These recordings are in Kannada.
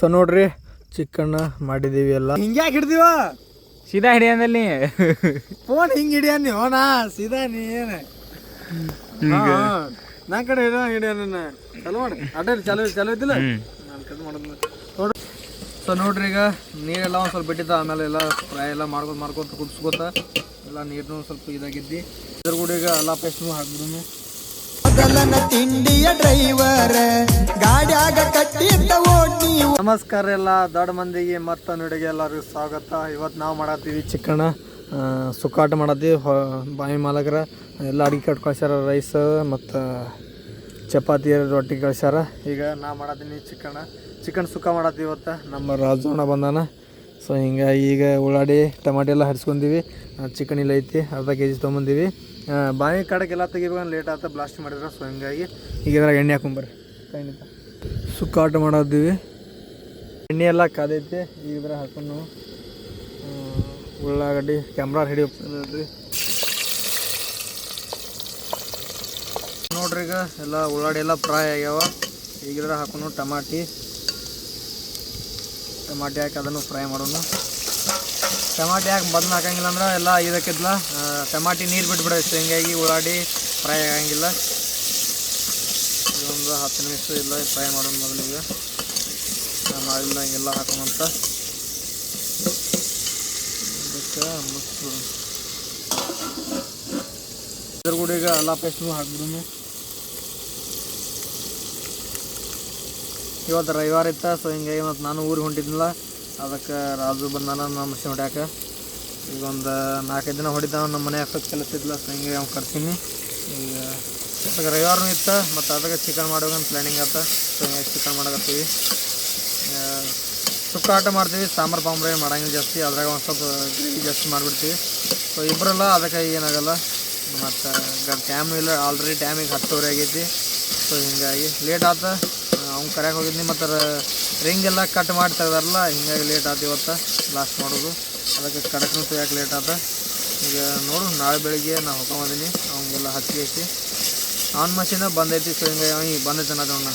ಸೊ ನೋಡ್ರಿ ಚಿಕನ್ ಮಾಡಿದೀವಿ ಎಲ್ಲ. ಹಿಂಗ್ಯಾಕೆ ಹಿಡ್ದೀವ? ಸೀದಾ ಹಿಡಿಯಲ್ಲಿ ಫೋನ್ ಹಿಂಗ್ ಹಿಡಿಯ ನೀವು ನಾ ಸೀದಾ ನೀ ಏನ ನಾ ಕಡೆ ಹಿಡಿಯ ಚಲೋ ಮಾಡಿ ಅಡ್ಡ ಚಲೋ ಇದ್ದಿಲ್ಲ ನೋಡ್ರಿ. ಸೊ ನೋಡ್ರಿ ಈಗ ನೀರೆಲ್ಲ ಒಂದು ಸ್ವಲ್ಪ ಬಿಟ್ಟಿದ್ದ, ಆಮೇಲೆ ಎಲ್ಲ ಫ್ರೈ ಎಲ್ಲ ಮಾಡ್ಕೊತ ಕುದಿಸ್ಕೋತ ಎಲ್ಲ ನೀರನ್ನು ಸ್ವಲ್ಪ ಇದಾಗಿದ್ದಿ. ಇದ್ರ ಕೂಡ ಈಗ ಎಲ್ಲ ಪೇಸ್ಟ್ನು ಹಾಕಿದ್ರು. ತಿಂಡಿಯ ಡ್ರೈವರ್ ಗಾಡ್ಯಾಗ ಕಟ್ಟಿದ್ದ ಓಡಿ. ನಮಸ್ಕಾರ ಎಲ್ಲ ದೊಡ್ಡ ಮಂದಿಗೆ ಮತ್ತು ನುಡಿಗೆ ಎಲ್ಲರಿಗೂ ಸ್ವಾಗತ. ಇವತ್ತು ನಾವು ಮಾಡತ್ತೀವಿ ಚಿಕನ್ ಸುಕ್ಕಾಟ ಮಾಡತ್ತೀವಿ. ಬಾಯಿ ಮಾಲಕರ ಎಲ್ಲ ಅಡಿಗೆ ಕಟ್ ಕಳ್ಸ್ಯಾರ, ರೈಸ್ ಮತ್ತು ಚಪಾತಿ ರೊಟ್ಟಿ ಕಳ್ಸ್ಯಾರ. ಈಗ ನಾ ಮಾಡತ್ತೀನಿ ಚಿಕನ್ ಸುಕ್ಕ ಮಾಡತ್ತೀವಿ. ಇವತ್ತು ನಮ್ಮ ರಾಜಣ್ಣ ಬಂದಾನ. ಸೊ ಹಿಂಗಾಗಿ ಈಗ ಉಳ್ಳಾಡಿ ಟಮಾಟಿ ಎಲ್ಲ ಹರಿಸ್ಕೊಂಡೀವಿ. ಚಿಕನ್ ಇಲ್ಲ ಐತಿ, ಅರ್ಧ ಕೆ ಜಿ ತೊಗೊಂಬಂದೀವಿ. ಬಾಯಿ ಕಡೆಗೆಲ್ಲ ತೆಗಿಬೇಕಂದ್ರೆ ಲೇಟ್ ಆತ, ಬ್ಲಾಸ್ಟ್ ಮಾಡಿದ್ರೆ. ಸೊ ಹಿಂಗಾಗಿ ಈಗ ಇದ್ರಾಗ ಎಣ್ಣೆ ಹಾಕೊಂಬರ್ರಿ. ಕೈನಿಂದ ಸುಕ್ಕಾಟ ಮಾಡಿದ್ದೀವಿ. ಎಣ್ಣೆ ಎಲ್ಲ ಕಾದೈತಿ. ಈಗ ಇದ್ರ ಹಾಕೊಂಡು ಉಳ್ಳಾಗಡ್ಡಿ ಕ್ಯಾಮ್ರಾ ಹಿಡಿಯೋದ್ರಿ. ನೋಡ್ರಿ ಈಗ ಎಲ್ಲ ಉಳ್ಳಾಡಿ ಎಲ್ಲ ಫ್ರೈ ಆಗ್ಯಾವ. ಈಗ ಇದ್ರ ಹಾಕೊಂಡು ಟಮಾಟಿ ಹಾಕಿ ಅದನ್ನು ಫ್ರೈ ಮಾಡೋಣ. ಟಮಾಟಿ ಹಾಕಿ ಬದಲು ಹಾಕಂಗಿಲ್ಲ ಅಂದ್ರೆ ಎಲ್ಲ ಇದಕ್ಕಿದ್ಲ ಟಮಾಟಿ ನೀರು ಬಿಟ್ಬಿಡುತ್ತೆ. ಹಿಂಗಾಗಿ ಉಳ್ಳಾಡಿ ಫ್ರೈ ಆಗಂಗಿಲ್ಲ. ಇದೊಂದು 10 ನಿಮಿಷ ಇಲ್ಲ ಫ್ರೈ ಮಾಡೋಣ. ಮೊದಲಿಗೆ ಮಾಡಿಲ್ಲ ಹಿಂಗೆಲ್ಲ ಹಾಕೋಣಂತ. ಅದಕ್ಕೆ ಇದ್ರ ಕೂಡ ಈಗ ಎಲ್ಲ ಪೇಸ್ಟ್ನು ಹಾಕಿದ್ರು. ಇವತ್ತು ರವಿವಾರ ಇತ್ತ. ಸೊ ಹಿಂಗಾಗಿ ಮತ್ತು ನಾನು ಊರಿಗೆ ಹೊಂಟಿದ್ನಲ್ಲ, ಅದಕ್ಕೆ ರಾಜು ಬಂದಾನ ನಮ್ಮ ಮಷಿನ್ ಹೊಡ್ಯಾಕ. ಈಗ ಒಂದು 4-5 ದಿನ ಹೊಡಿತಾನ. ನಮ್ಮ ಮನೆ ಹಾಕೋದು ಕೆಲಸ ಇದ್ದಿಲ್ಲ. ಸೊ ಹಿಂಗೆ ಅವ್ನು ಕರ್ತೀನಿ. ಈಗ ಅದಕ್ಕೆ ರವಿವಾರನೂ ಇತ್ತು, ಮತ್ತು ಅದಕ್ಕೆ ಚಿಕನ್ ಮಾಡೋಕಂತ ಪ್ಲ್ಯಾನಿಂಗ್ ಆತ. ಸೊ ಹಿಂಗಾಗಿ ಚಿಕನ್ ಮಾಡಕತ್ತೀವಿ. ಸುಕ್ಕಾಟ ಮಾಡ್ತೀವಿ. ಸಾಂಬಾರು ಮಾಡಂಗಿಲ್ಲ ಜಾಸ್ತಿ. ಅದ್ರಾಗ ಒಂದು ಸ್ವಲ್ಪ ಗ್ರೇವಿ ಜಾಸ್ತಿ ಮಾಡಿಬಿಡ್ತೀವಿ. ಸೊ ಇಬ್ಬರಲ್ಲ, ಅದಕ್ಕೆ ಏನಾಗಲ್ಲ. ಮತ್ತು ಟೈಮ್ ಇಲ್ಲ, ಆಲ್ರೆಡಿ ಟೈಮಿಗೆ 10:00 ಆಗೈತಿ. ಸೊ ಹಿಂಗಾಗಿ ಲೇಟ್ ಆತ. ಅವ್ನು ಕರೆಯಾಕೆ ಹೋಗಿದ್ನಿ, ಮತ್ತು ರಿಂಗೆಲ್ಲ ಕಟ್ ಮಾಡಿ ತೆಗ್ದಾರಲ್ಲ, ಹಿಂಗಾಗಿ ಲೇಟ್ ಆತ ಇವತ್ತು ಬ್ಲಾಸ್ಟ್ ಮಾಡೋದು. ಅದಕ್ಕೆ ಕಡಕ್ನು ಯಾಕೆ ಲೇಟ್ ಆತ. ಈಗ ನೋಡು, ನಾಳೆ ಬೆಳಿಗ್ಗೆ ನಾನು ಹೊಕೊಂಬಂದೀನಿ. ಅವಂಗೆಲ್ಲ ಹಚ್ಚಿ ಅವ್ನ ಮಷೀನ ಬಂದೈತಿ. ಸೊ ಹಿಂಗಾಗಿ ಅವ್ನಿಗೆ ಬಂದೈತೆ ಅನ್ನೋದನ್ನ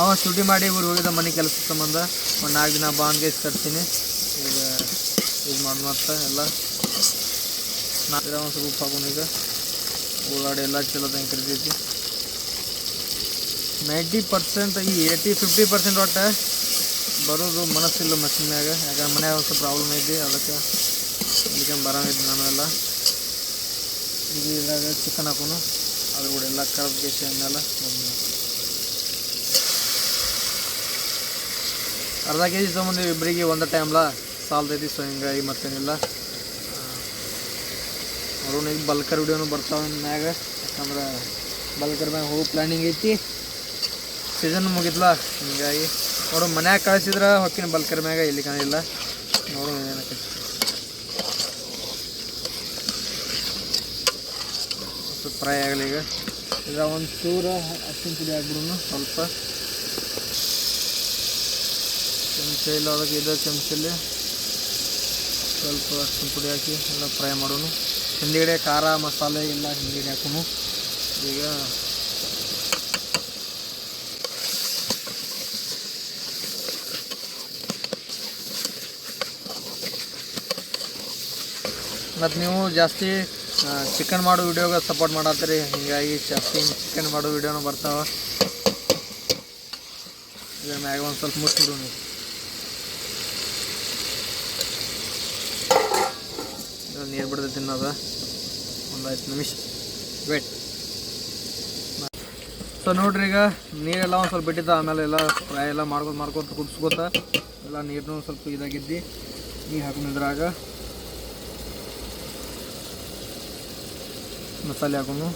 ಅವ ಶೂಟಿ ಮಾಡಿ ಊರಿಗೆ ಹೋಗಿದ್ದ ಮನೆ ಕೆಲಸ ಸಂಬಂಧ. ಒಂದು 4 ದಿನ ಬಾಂಡ್ಗೆ ಕಟ್ತೀನಿ. ಈಗ ಇದು ಮಾಡಿ ಮತ್ತು ಎಲ್ಲ ಒಂದು ಸ್ವಲ್ಪ ಉಪ್ಪು ಹಾಕೊಂಡು ಈಗ ಉಳ್ಳಾಡಿ ಎಲ್ಲ ಚಲೋ ತಂಗೆ ಕರಿತೈತಿ. 90% ಈ 50% ಒಟ್ಟು ಬರೋದು ಮನಸ್ಸಿಲ್ಲ ಮಷಿನ್ಯಾಗ. ಯಾಕಂದ್ರೆ ಮನ್ಯಾಗ ಒಂದು ಸ್ವಲ್ಪ ಪ್ರಾಬ್ಲಮ್ ಐತಿ. ಅದಕ್ಕೆ ಇದಕ್ಕೆ ಬರೋಂಗಿದ್ದು ನಾನು ಎಲ್ಲ. ಈಗ ಇದ್ರಾಗ ಚಿಕನ್ ಹಾಕೋನು, ಅದ್ರ ಕೂಡ ಎಲ್ಲ ಕರ್ದು ಬೇಸಿ ಅನ್ನೆಲ್ಲ ಅರ್ಧ ಕೆ ಜಿ ತೊಗೊಂಬಂದಿವಿ. ಇಬ್ಬರಿಗೆ ಒಂದು ಟೈಮ್ಲ ಸಾಲ್ತೈತಿ. ಸೊ ಹಿಂಗಾಗಿ ಮತ್ತೇನಿಲ್ಲ. ಅವರು ಈಗ ಬಲ್ಕರ್ ವಿಡಿಯೋನು ಬರ್ತಾವೆ ಮ್ಯಾಗ. ಯಾಕಂದ್ರೆ ಬಲ್ಕರ್ ಮ್ಯಾಗ ಹೋಗಿ ಪ್ಲ್ಯಾನಿಂಗ್ ಐತಿ. ಸೀಸನ್ ಮುಗಿದ್ಲ, ಹಿಂಗಾಗಿ ನೋಡು ಮನ್ಯಾಗ ಕಳಿಸಿದ್ರೆ ಹೊಕ್ಕಿನ ಬಲ್ಕರ್ ಮ್ಯಾಗ. ಇಲ್ಲಿ ಕಾಣಿಲ್ಲ. ನೋಡು ಏನಕ್ಕೆ ಸ್ವಲ್ಪ ಫ್ರೈ ಆಗಲಿ. ಈಗ ಇದ್ರ ಒಂದು ಚೂರು ಅರ್ಶಿನ ಪುಡಿ ಹಾಕ್ಬಿಡು. ಸ್ವಲ್ಪ ಚಮಚ ಇಲ್ಲ, ಅದಕ್ಕೆ ಇದೇ ಚಮಚಲ್ಲಿ ಸ್ವಲ್ಪ ಅರ್ಶಿನ ಪುಡಿ ಹಾಕಿ ಎಲ್ಲ ಫ್ರೈ ಮಾಡೋಣ. ಹಿಂದಿಗಡೆ ಖಾರ ಮಸಾಲೆ ಎಲ್ಲ ಹಿಂದಿಗಡೆ ಹಾಕೋಣ. ಈಗ ಮತ್ತು ನೀವು ಜಾಸ್ತಿ ಚಿಕನ್ ಮಾಡೋ ವಿಡಿಯೋಗೆ ಸಪೋರ್ಟ್ ಮಾಡತ್ತೀರಿ. ಹಿಂಗಾಗಿ ಜಾಸ್ತಿ ಚಿಕನ್ ಮಾಡೋ ವಿಡಿಯೋನು ಬರ್ತಾವೆ. ಇದ್ರ ಮ್ಯಾಗ ಒಂದು ಸ್ವಲ್ಪ ಮುಚ್ಚಿಬಿಡು ನೀವು. ನೀರು ಬಿಡ್ದೆ ತಿನ್ನೋದು ಒಂದು 5 ನಿಮಿಷ ವೇಟ್. ಸೊ ನೋಡ್ರಿ ಈಗ ನೀರೆಲ್ಲ ಒಂದು ಸ್ವಲ್ಪ ಬಿಟ್ಟಿದ್ದ, ಆಮೇಲೆ ಎಲ್ಲ ಫ್ರೈ ಎಲ್ಲ ಮಾಡ್ಕೊತ ಕುದಿಸ್ಕೋತ ಎಲ್ಲ ನೀರನ್ನು ಸ್ವಲ್ಪ ಇದಾಗಿದ್ದು ನೀರು ಹಾಕೊಂಡಿದ್ರಾಗ ಮಸಾಲೆ ಹಾಕೋನು.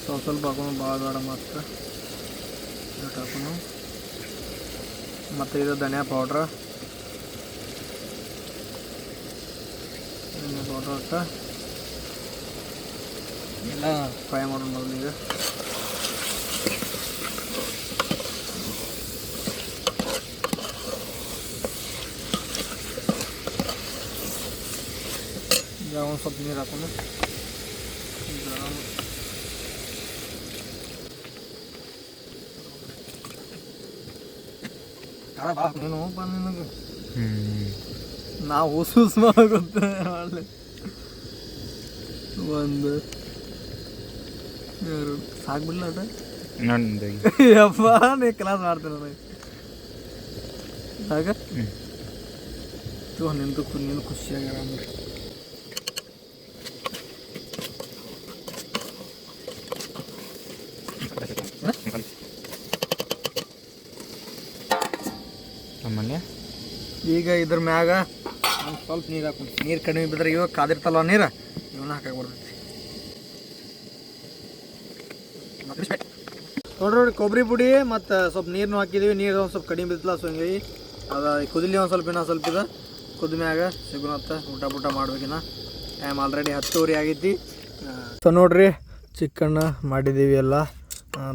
ಸ್ವಲ್ಪ ಹಾಕೋನು, ಭಾಳ ಬೇಡ. ಮತ್ತು ಇಟ್ಟು ಹಾಕೋನು. ಮತ್ತು ಇದು ಧನಿಯಾ ಪೌಡ್ರ್ ಅಂತ ಎಲ್ಲ ಫ್ರೈ ಮಾಡೋಣ ಮೊದಲಿಗೆ. ಒಂದು ಸ್ವಲ್ಪ ನೀರು ಹಾಕೊಂಡು ಏನೋಪ್ಪ ನಿನಗೆ ಹ್ಞೂ ನಾವು ಹುಸುಸ್ ಆಗುತ್ತೆ ಮಾಡಲಿ. 1 2 ಸಾಕ್ಬಿಡ್ಲ ಅಟ ನಂದು ಯಪ್ಪ ನೀ ಕ್ಲಾಸ್ ಮಾಡ್ತೀನಿ ನನಗೆ ಆಗ ನಿಂದು ಖುಷಿಯಾಗ್ಯಾರ ಅಂದ್ರೆ ನಮ್ಮಲ್ಲಿ ಈಗ ಇದ್ರ ಮ್ಯಾಗ ಒಂದು ಸ್ವಲ್ಪ ನೀರು ಹಾಕೊಂಡು ನೀರು ಕಡಿಮೆ ಬಿದ್ರೆ ಇವಾಗ ಕಾದಿರ್ತಲ್ವ ನೀರು ಇವನ್ನ ಹಾಕಕ್ಕೆ ಬರ್ತೈತಿ. ನೋಡ್ರಿ ಕೊಬ್ಬರಿ ಪುಡಿ ಮತ್ತು ಸ್ವಲ್ಪ ನೀರನ್ನು ಹಾಕಿದ್ದೀವಿ. ನೀರು ಒಂದು ಸ್ವಲ್ಪ ಕಡಿಮೆ ಬಿತ್ತಲ್ಲ, ಸೊ ಹಿಂಗಾಗಿ ಅದು ಕುದಿಲಿ ಒಂದು ಸ್ವಲ್ಪ ಇನ್ನೂ ಸ್ವಲ್ಪ ಇದೆ. ಕುದ ಮ್ಯಾಗ ಸಿಗುನತ್ತ ಊಟ ಮಾಡ್ಬೇಕಿನ್ನ. ಟೈಮ್ ಆಲ್ರೆಡಿ 10:30 ಆಗೈತಿ. ಸೊ ನೋಡ್ರಿ ಚಿಕನ್ ಮಾಡಿದ್ದೀವಿ ಎಲ್ಲ.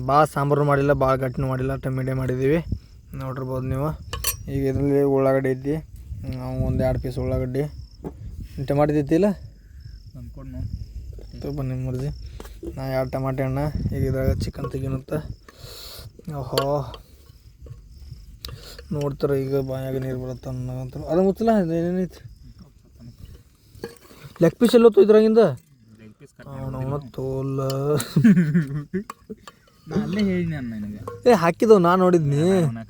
ಭಾಳ ಸಾಂಬಾರು ಮಾಡಿಲ್ಲ, ಭಾಳ ಗಟ್ಟಿನೂ ಮಾಡಿಲ್ಲ, ಮೀಡಿಯಮ್ ಮಾಡಿದ್ದೀವಿ ನೋಡಿರ್ಬೋದು ನೀವು. ಈಗ ಇದರಲ್ಲಿ ಉಳ್ಳಾಗಡ್ಡಿ ಐತಿ, ನಾವು 1-2 ಪೀಸ್ ಉಳ್ಳಾಗಡ್ಡಿ ಟಮಾಟಿ ಐತಿಲ್ಲ ತುಂಬ ನಿಮ್ಮ ಮರ್ಜಿ. ನಾ 2 ಟಮಾಟೆ ಹಣ್ಣು. ಈಗ ಇದ್ರಾಗ ಚಿಕನ್ ತೆಗಿನತ್ತ. ಓಹೋ ನೋಡ್ತಾರೆ ಈಗ ಬಾಯಾಗ ನೀರು ಬರುತ್ತೆ ಅನ್ನೋಂತ. ಅದು ಮುಚ್ಚಲ ಏನೇನೈತಿ ಲೆಗ್ ಪೀಸ್ ಎಲ್ಲತ್ತು ಇದ್ರಾಗಿಂದ ಅವನ ತೋಲ ಅಲ್ಲೇ ಹೇಳಿನಿ ಅನ್ನ ನಿನಗೆ. ಹಾಕಿದವು ನಾನು ನೋಡಿದ್ನಿ.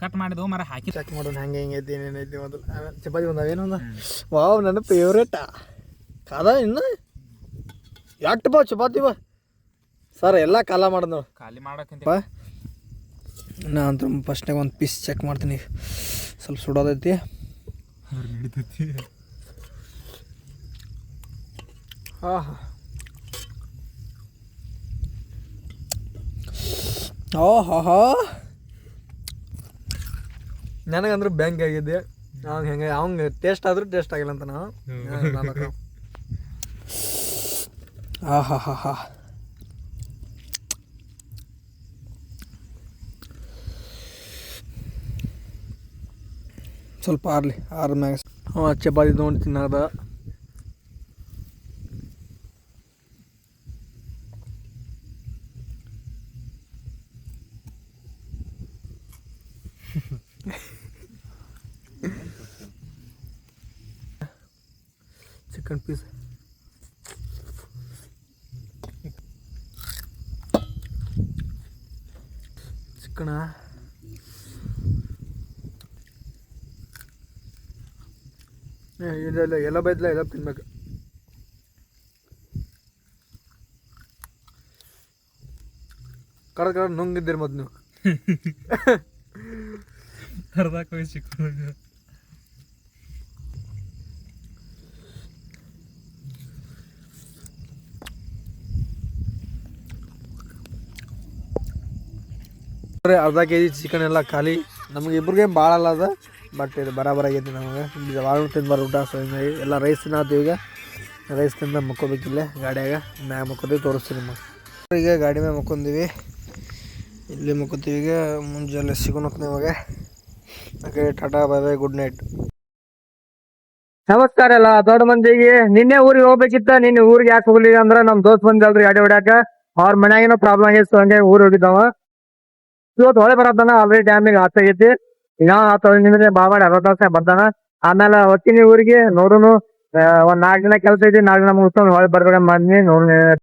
ಕಟ್ ಮಾಡಿದವು ಮರ ಹಾಕಿ ಚೆಕ್ ಮಾಡೋಣ ಹೆಂಗೆ ಹೆಂಗೈತಿ ಏನೇನೈತಿ ಮೊದಲು. ಚಪಾತಿ ಏನೊಂದ ವಾವ್ ನನ್ನ ಫೇವ್ರೇಟಾ ಕಾದ ಇನ್ನು 8 ಬಾ ಚಪಾತಿ ಬಾ ಸರ್ ಎಲ್ಲ ಕಾಲ ಮಾಡೋದು ನಾವು ಖಾಲಿ ಮಾಡೋಕ್ಕಿಂತ ಬಾ. ನಾ ಅಂತೂ ಫಸ್ಟ್ನಾಗ ಒಂದು ಪೀಸ್ ಚೆಕ್ ಮಾಡ್ತೀನಿ. ಸ್ವಲ್ಪ ಸುಡೋದೈತಿ. ನಡೀತೈತಿ. ಹಾಂ ಹಾ ನನಗಂದ್ರೆ ಬ್ಯಾಂಕ್ ಆಗಿದ್ದೆ. ಅವ್ನು ಹೆಂಗೆ ಅವ್ನಿಗೆ ಟೇಸ್ಟ್ ಆದರೂ ಟೇಸ್ಟ್ ಆಗಿಲ್ಲ ಅಂತ ನಾವು ಹಾ ಸ್ವಲ್ಪ ಆರ್ಲಿ ಮ್ಯಾಗ ಚಪಾತಿ ತೊಗೊಂಡು ತಿನ್ನೋದ. ಚಿಕನ್ ಪೀಸ್ ಚಿಕನ ಇಲ್ಲ ಎಲ್ಲ ಬೈದ್ಲ ಎಲ್ಲ ತಿನ್ಬೇಕು. ಕಡ ನುಂಗಿದ್ದೀರಿ ಮೊದ್ ನೀವು ಹರ್ದಾಕ ಚಿಕ್ಕ ಅರ್ಧ ಕೆ ಜಿ ಚಿಕನ್ ಎಲ್ಲ ಖಾಲಿ. ನಮಗೆ ಇಬ್ರಿಗೆ ಭಾಳ ಅಲ್ಲ ಅದ, ಬಟ್ ಇದು ಬರಾಬರ್ ಆಗೈತಿ ನಮಗೆ. ಈಗ ಭಾಳ ತಿಂದು ಊಟ. ಸೊ ಹಿಂಗಾಗಿ ಎಲ್ಲ ರೈಸ್ ತಿನ್ನತ್ತೀವಿ. ಈಗ ರೈಸ್ ತಿಂದ ಮಕ್ಕೋಬೇಕಿಲ್ಲ ಗಾಡಿಯಾಗ ಮ್ಯಾಗ ಮಕ್ಕೋತೀವಿ, ತೋರಿಸ್ತೀವಿ ನಿಮಗೆ. ಈಗ ಗಾಡಿ ಮ್ಯಾಗ ಮಕ್ಕೊಂದೀವಿ, ಇಲ್ಲಿ ಮಕ್ಕೋತೀವಿ. ಈಗ ಮುಂಜಾನೆ ಸಿಗೋಣತ್ ನಿಮಗೆ. Okay tata bye bye, good night. ನಮಸ್ಕಾರ ಎಲ್ಲ ದೊಡ್ಡ ಮಂದಿಗೆ. ನಿನ್ನೆ ಊರಿಗೆ ಹೋಗ್ಬೇಕಿತ್ತ, ನಿನ್ನೆ ಊರಿಗೆ ಯಾಕೆ ಹೋಗ್ಲಿಲ್ಲ ಅಂದ್ರೆ ನಮ್ಮ ದೋಸ್ತ್ ಬಂದಲ್ರಿ ಗಾಡಿ ಹೊಡ್ಯಾಕ. ಅವ್ರ ಮನ್ಯಾಗೇನೋ ಪ್ರಾಬ್ಲಮ್ ಆಗೈತೆ, ಹಂಗೆ ಊರಿಗೆ ಹೋಗಿದ್ದಾವ. ಇವತ್ತು ಹೊಳೆ ಬರತ್ತಾನ. ಆಲ್ರೆಡಿ ಡ್ಯಾಮಿಗೆ ಆಗೈತಿ. ಈಗ 10 ನಿಮಿಷ ಬಾ ಮಾಡಿ 60 ತಾಸ ಬರ್ತಾನ. ಆಮೇಲೆ ಹೊತ್ತೀನಿ ಊರಿಗೆ. ನೋಡುನು ಒಂದ್ 4 ದಿನ ಕೆಲಸ ಐತಿ. 4 ದಿನ ಮುಗಿಸ್ಕೊಂಡು ಹೊಳೆ ಬರ್ಬೇಕಂತ ಬಂದ್ನಿ. ನೋಡಿ